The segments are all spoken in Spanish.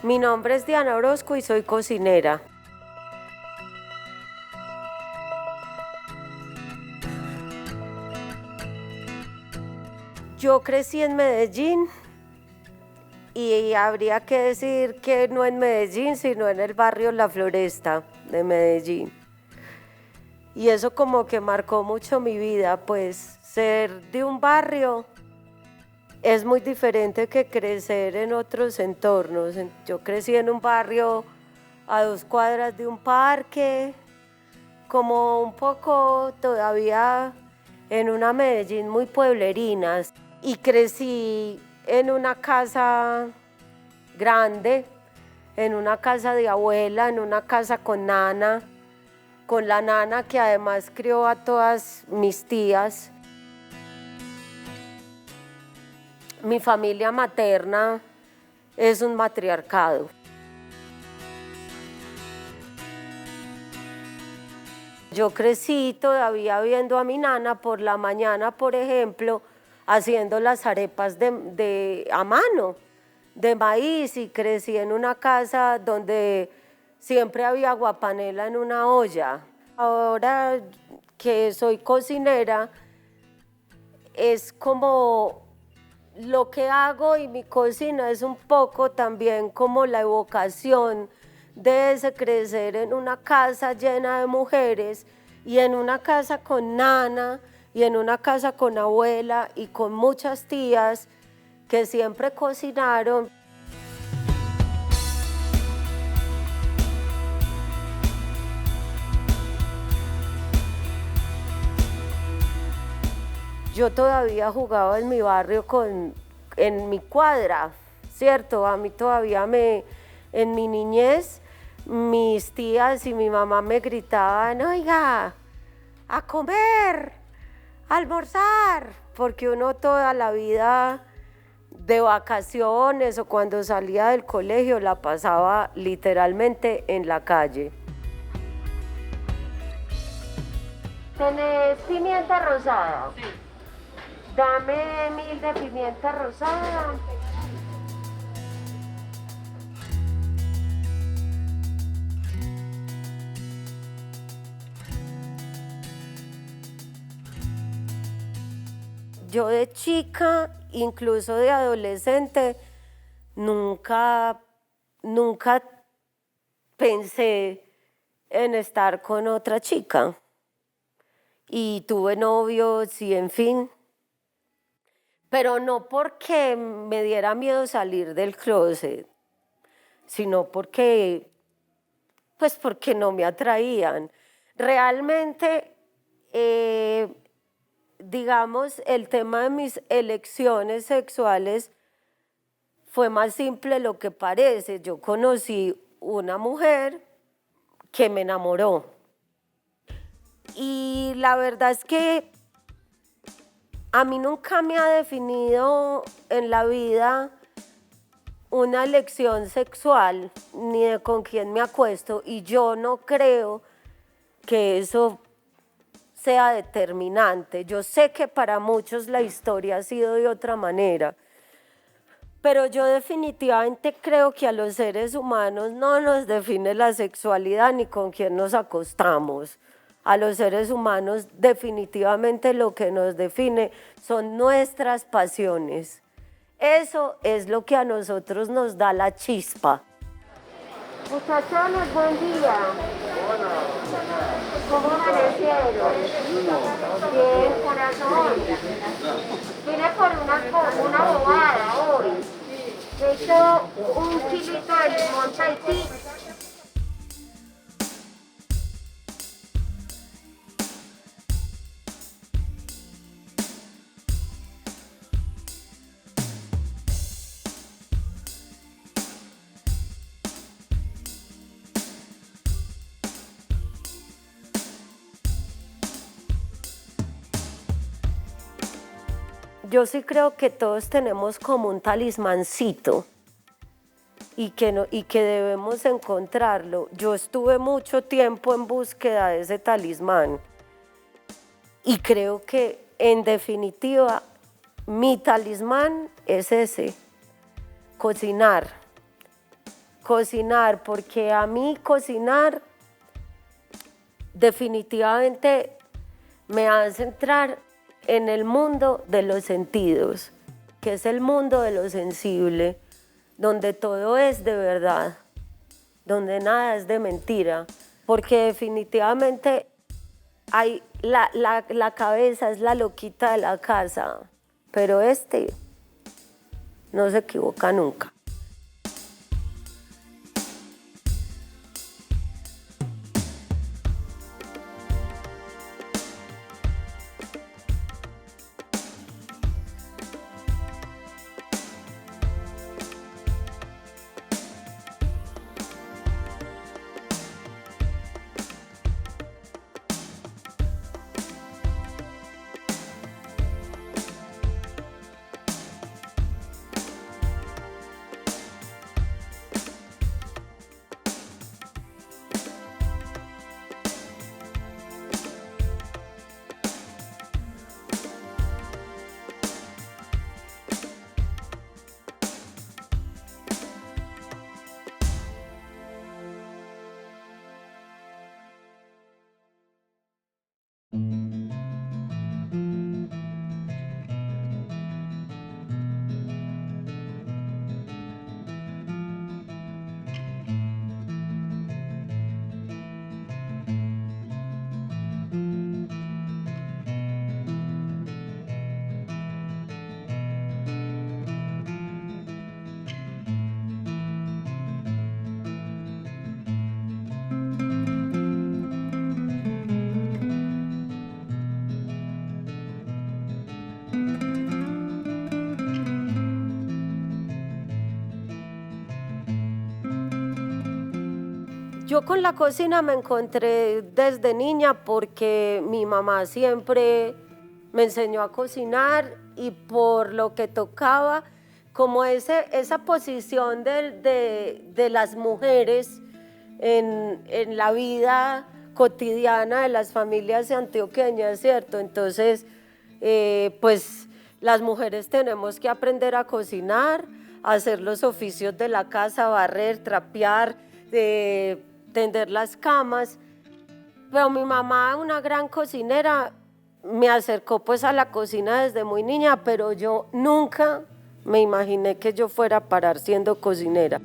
Mi nombre es Diana Orozco y soy cocinera. Yo crecí en Medellín y habría que decir que no en Medellín, sino en el barrio La Floresta de Medellín. Y eso como que marcó mucho mi vida, pues ser de un barrio es muy diferente que crecer en otros entornos. Yo crecí en un barrio a 2 cuadras de un parque, como un poco todavía en una Medellín muy pueblerina. Y crecí en una casa grande, en una casa de abuela, en una casa con nana, con la nana que además crió a todas mis tías. Mi familia materna es un matriarcado. Yo crecí todavía viendo a mi nana por la mañana, por ejemplo, haciendo las arepas a mano, de maíz, y crecí en una casa donde siempre había aguapanela en una olla. Ahora que soy cocinera, es como lo que hago, y mi cocina es un poco también como la evocación de ese crecer en una casa llena de mujeres y en una casa con nana y en una casa con abuela y con muchas tías que siempre cocinaron. Yo todavía jugaba en mi barrio en mi cuadra, ¿cierto? A mí todavía en mi niñez, mis tías y mi mamá me gritaban: oiga, a comer, a almorzar, porque uno toda la vida de vacaciones o cuando salía del colegio la pasaba literalmente en la calle. ¿Tenés pimienta rosada? Sí. Dame 1000 de pimienta rosada. Yo de chica, incluso de adolescente, nunca pensé en estar con otra chica. Y tuve novios y en fin. Pero no porque me diera miedo salir del closet, sino porque no me atraían. Realmente, digamos, el tema de mis elecciones sexuales fue más simple de lo que parece. Yo conocí una mujer que me enamoró. Y la verdad es que a mí nunca me ha definido en la vida una elección sexual, ni de con quién me acuesto, y yo no creo que eso sea determinante. Yo sé que para muchos la historia ha sido de otra manera, pero yo definitivamente creo que a los seres humanos no nos define la sexualidad ni con quién nos acostamos. A los seres humanos definitivamente lo que nos define son nuestras pasiones. Eso es lo que a nosotros nos da la chispa. Muchachones, buen día. Hola. ¿Cómo amanecieron? Bien, corazón. Vine por una bobada hoy. Me hizo un kilito de limón Tahití. Yo sí creo que todos tenemos como un talismancito y que debemos encontrarlo. Yo estuve mucho tiempo en búsqueda de ese talismán y creo que en definitiva mi talismán es ese: cocinar. cocinar, porque a mí cocinar definitivamente me hace entrar en el mundo de los sentidos, que es el mundo de lo sensible, donde todo es de verdad, donde nada es de mentira, porque definitivamente hay la cabeza es la loquita de la casa, pero no se equivoca nunca. Yo con la cocina me encontré desde niña porque mi mamá siempre me enseñó a cocinar y por lo que tocaba, como esa posición de las mujeres en la vida cotidiana de las familias antioqueñas, ¿cierto? Entonces, pues las mujeres tenemos que aprender a cocinar, a hacer los oficios de la casa, barrer, trapear, tender las camas, pero mi mamá, una gran cocinera, me acercó pues a la cocina desde muy niña, pero yo nunca me imaginé que yo fuera a parar siendo cocinera.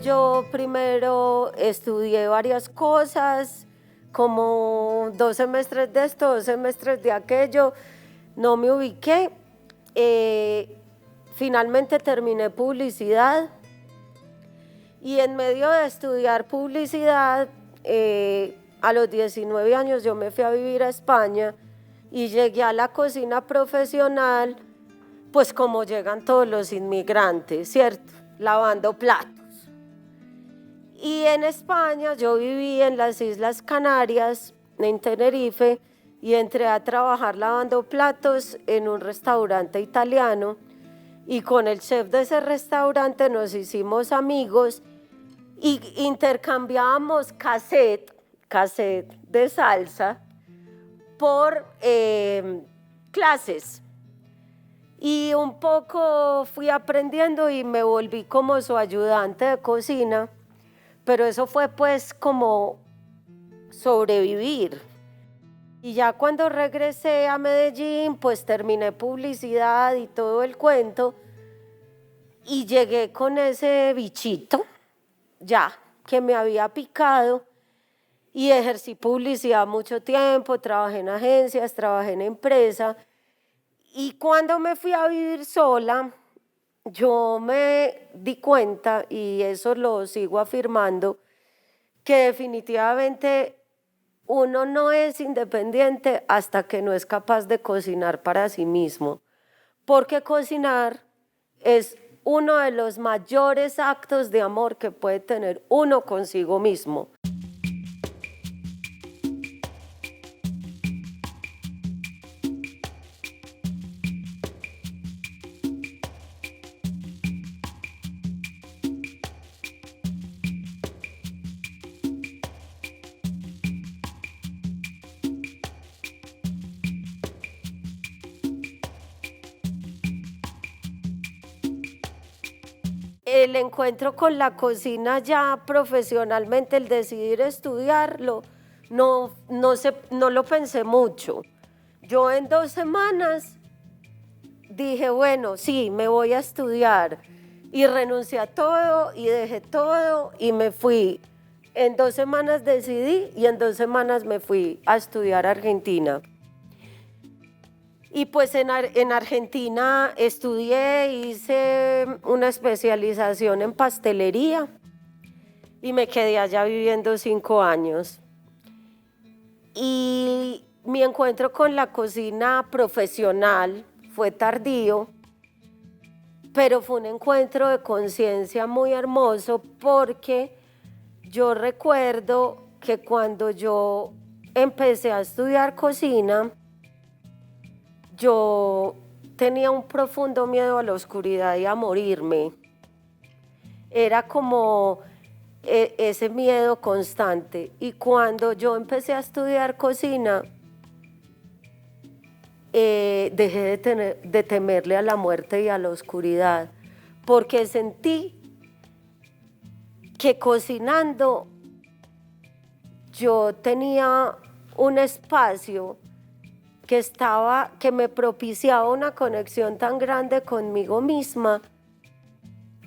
Yo primero estudié varias cosas, como 2 semestres de esto, 2 semestres de aquello, no me ubiqué. Finalmente terminé publicidad y en medio de estudiar publicidad, a los 19 años yo me fui a vivir a España y llegué a la cocina profesional, pues como llegan todos los inmigrantes, ¿cierto? Lavando platos. Y en España yo viví en las Islas Canarias, en Tenerife, y entré a trabajar lavando platos en un restaurante italiano. Y con el chef de ese restaurante nos hicimos amigos y intercambiábamos cassette de salsa por clases. Y un poco fui aprendiendo y me volví como su ayudante de cocina. Pero eso fue pues como sobrevivir. Y ya cuando regresé a Medellín, pues terminé publicidad y todo el cuento y llegué con ese bichito ya que me había picado y ejercí publicidad mucho tiempo, trabajé en agencias, trabajé en empresa y cuando me fui a vivir sola, yo me di cuenta, y eso lo sigo afirmando, que definitivamente uno no es independiente hasta que no es capaz de cocinar para sí mismo, porque cocinar es uno de los mayores actos de amor que puede tener uno consigo mismo. el encuentro con la cocina ya profesionalmente, el decidir estudiarlo, no lo pensé mucho. Yo en 2 semanas dije, bueno, sí, me voy a estudiar. Y renuncié a todo y dejé todo y me fui. En 2 semanas decidí y en 2 semanas me fui a estudiar a Argentina. Y pues en Argentina estudié, hice una especialización en pastelería y me quedé allá viviendo 5 años. Y mi encuentro con la cocina profesional fue tardío, pero fue un encuentro de conciencia muy hermoso porque yo recuerdo que cuando yo empecé a estudiar cocina, yo tenía un profundo miedo a la oscuridad y a morirme. Era como ese miedo constante. Y cuando yo empecé a estudiar cocina, dejé de temerle a la muerte y a la oscuridad, porque sentí que cocinando yo tenía un espacio que me propiciaba una conexión tan grande conmigo misma,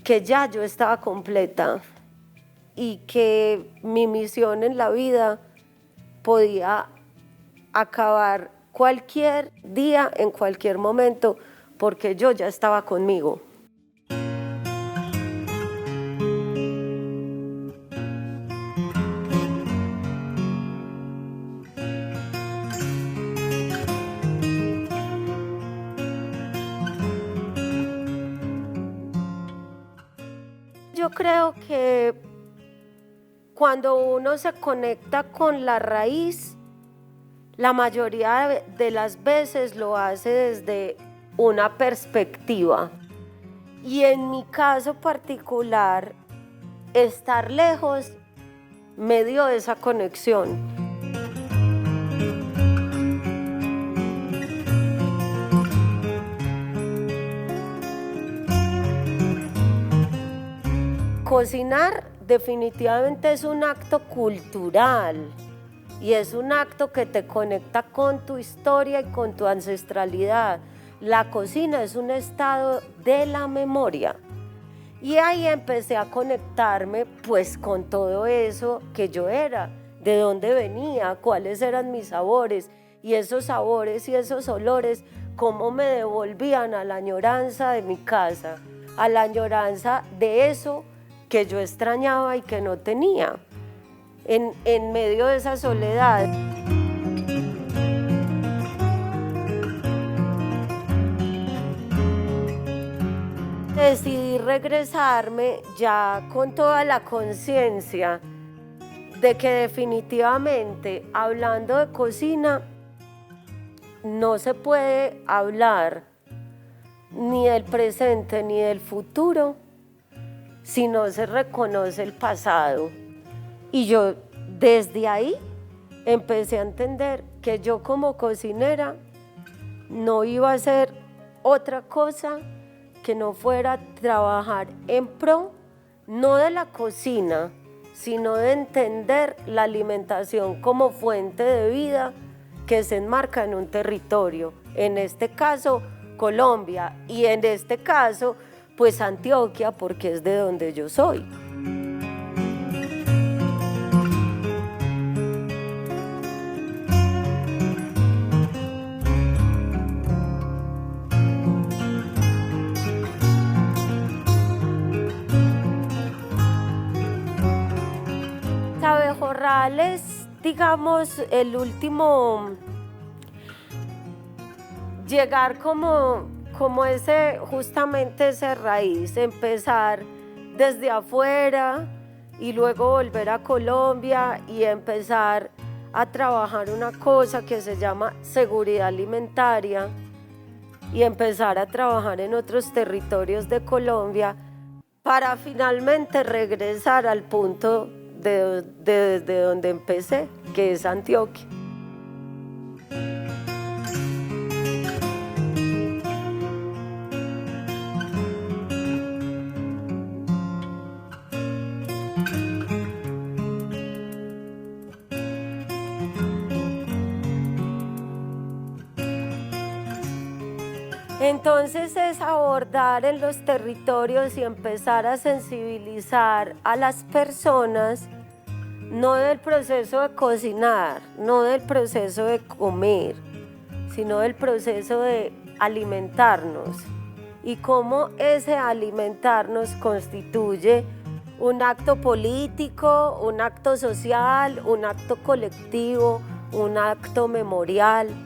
que ya yo estaba completa y que mi misión en la vida podía acabar cualquier día, en cualquier momento, porque yo ya estaba conmigo. Yo creo que cuando uno se conecta con la raíz, la mayoría de las veces lo hace desde una perspectiva. Y en mi caso particular, estar lejos me dio esa conexión. Cocinar definitivamente es un acto cultural y es un acto que te conecta con tu historia y con tu ancestralidad. La cocina es un estado de la memoria. Y ahí empecé a conectarme pues con todo eso que yo era, de dónde venía, cuáles eran mis sabores, y esos sabores y esos olores, cómo me devolvían a la añoranza de mi casa, a la añoranza de eso que yo extrañaba y que no tenía, en medio de esa soledad. Decidí regresarme ya con toda la conciencia de que definitivamente, hablando de cocina, no se puede hablar ni del presente ni del futuro si no se reconoce el pasado. Y yo desde ahí empecé a entender que yo como cocinera no iba a hacer otra cosa que no fuera trabajar en pro, no de la cocina, sino de entender la alimentación como fuente de vida que se enmarca en un territorio, en este caso Colombia, y en este caso pues Antioquia, porque es de donde yo soy. Abejorral es, digamos, el último, llegar como ese, justamente esa raíz, empezar desde afuera y luego volver a Colombia y empezar a trabajar una cosa que se llama seguridad alimentaria y empezar a trabajar en otros territorios de Colombia para finalmente regresar al punto desde donde empecé, que es Antioquia. Entonces es abordar en los territorios y empezar a sensibilizar a las personas, no del proceso de cocinar, no del proceso de comer, sino del proceso de alimentarnos y cómo ese alimentarnos constituye un acto político, un acto social, un acto colectivo, un acto memorial,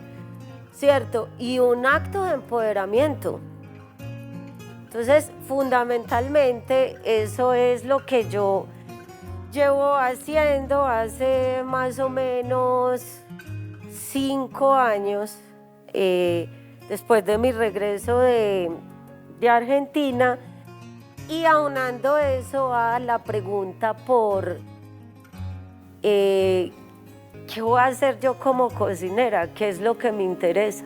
¿cierto? Y un acto de empoderamiento. Entonces, fundamentalmente, eso es lo que yo llevo haciendo hace más o menos 5 años, después de mi regreso de Argentina, y aunando eso a la pregunta por ¿qué voy a hacer yo como cocinera? ¿Qué es lo que me interesa?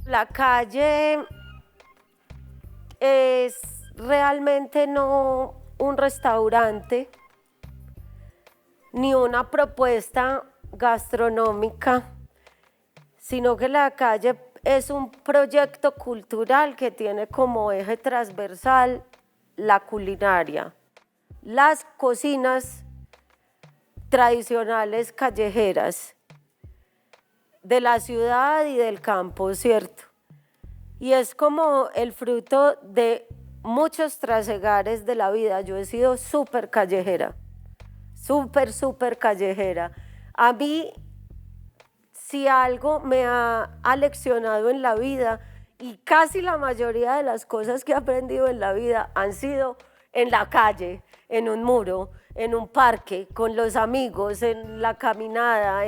La calle es realmente no un restaurante ni una propuesta gastronómica, sino que la calle es un proyecto cultural que tiene como eje transversal la culinaria, las cocinas tradicionales callejeras de la ciudad y del campo, ¿cierto? Y es como el fruto de muchos trasegares de la vida. Yo he sido súper callejera, súper callejera. A mí, si algo me ha aleccionado en la vida, y casi la mayoría de las cosas que he aprendido en la vida han sido en la calle, en un muro, en un parque, con los amigos, en la caminada,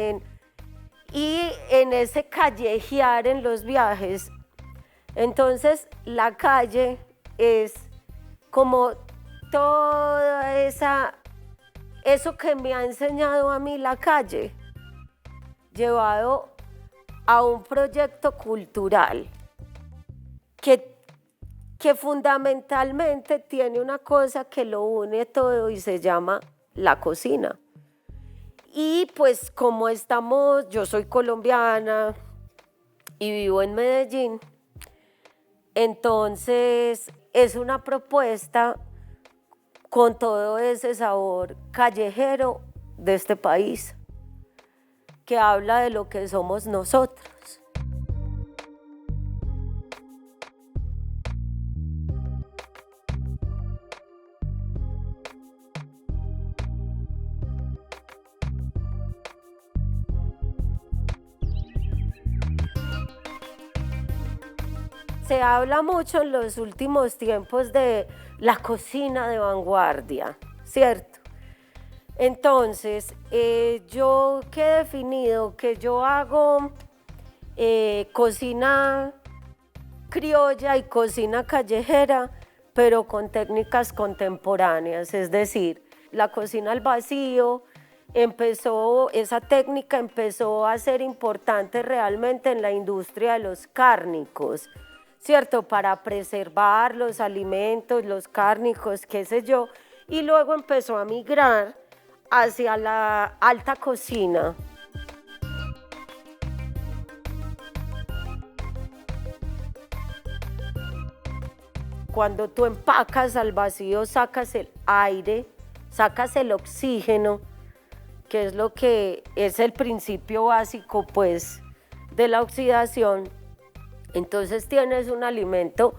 y en ese callejear en los viajes. Entonces la calle es como toda eso que me ha enseñado a mí la calle, llevado a un proyecto cultural que fundamentalmente tiene una cosa que lo une todo y se llama la cocina. Y pues como yo soy colombiana y vivo en Medellín, entonces es una propuesta con todo ese sabor callejero de este país, que habla de lo que somos nosotros. Se habla mucho en los últimos tiempos de la cocina de vanguardia, ¿cierto? Entonces, yo que he definido que yo hago cocina criolla y cocina callejera, pero con técnicas contemporáneas, es decir, la cocina al vacío, esa técnica empezó a ser importante realmente en la industria de los cárnicos, ¿cierto? Para preservar los alimentos, los cárnicos, qué sé yo, y luego empezó a migrar hacia la alta cocina. Cuando tú empacas al vacío, sacas el aire, sacas el oxígeno, que es lo que es el principio básico, pues, de la oxidación. Entonces tienes un alimento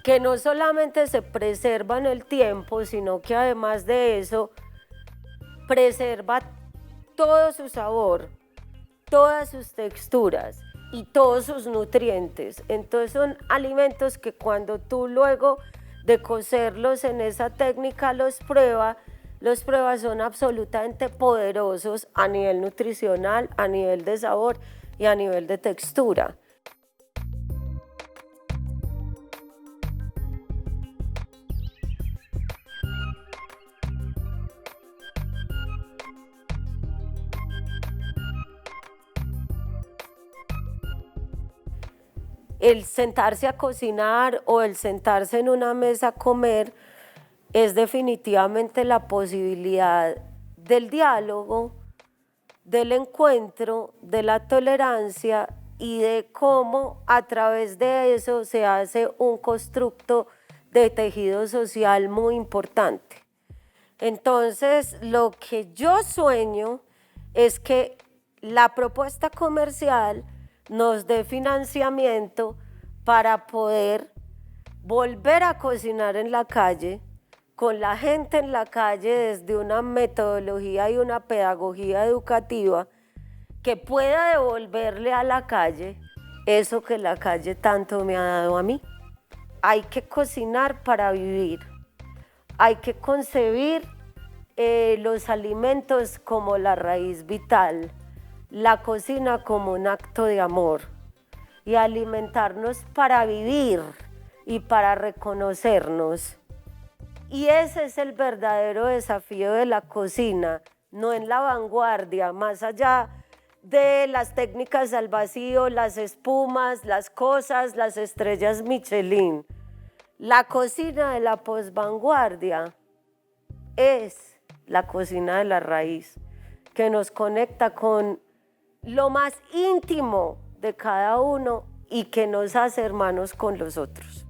que no solamente se preserva en el tiempo, sino que además de eso preserva todo su sabor, todas sus texturas y todos sus nutrientes. Entonces son alimentos que cuando tú luego de cocerlos en esa técnica los pruebas son absolutamente poderosos a nivel nutricional, a nivel de sabor y a nivel de textura. el sentarse a cocinar o el sentarse en una mesa a comer es definitivamente la posibilidad del diálogo, del encuentro, de la tolerancia y de cómo a través de eso se hace un constructo de tejido social muy importante. Entonces, lo que yo sueño es que la propuesta comercial nos dé financiamiento para poder volver a cocinar en la calle, con la gente en la calle desde una metodología y una pedagogía educativa que pueda devolverle a la calle eso que la calle tanto me ha dado a mí. Hay que cocinar para vivir. Hay que concebir los alimentos como la raíz vital, la cocina como un acto de amor y alimentarnos para vivir y para reconocernos. Y ese es el verdadero desafío de la cocina, no en la vanguardia, más allá de las técnicas al vacío, las espumas, las cosas, las estrellas Michelin. La cocina de la posvanguardia es la cocina de la raíz, que nos conecta con lo más íntimo de cada uno y que nos hace hermanos con los otros.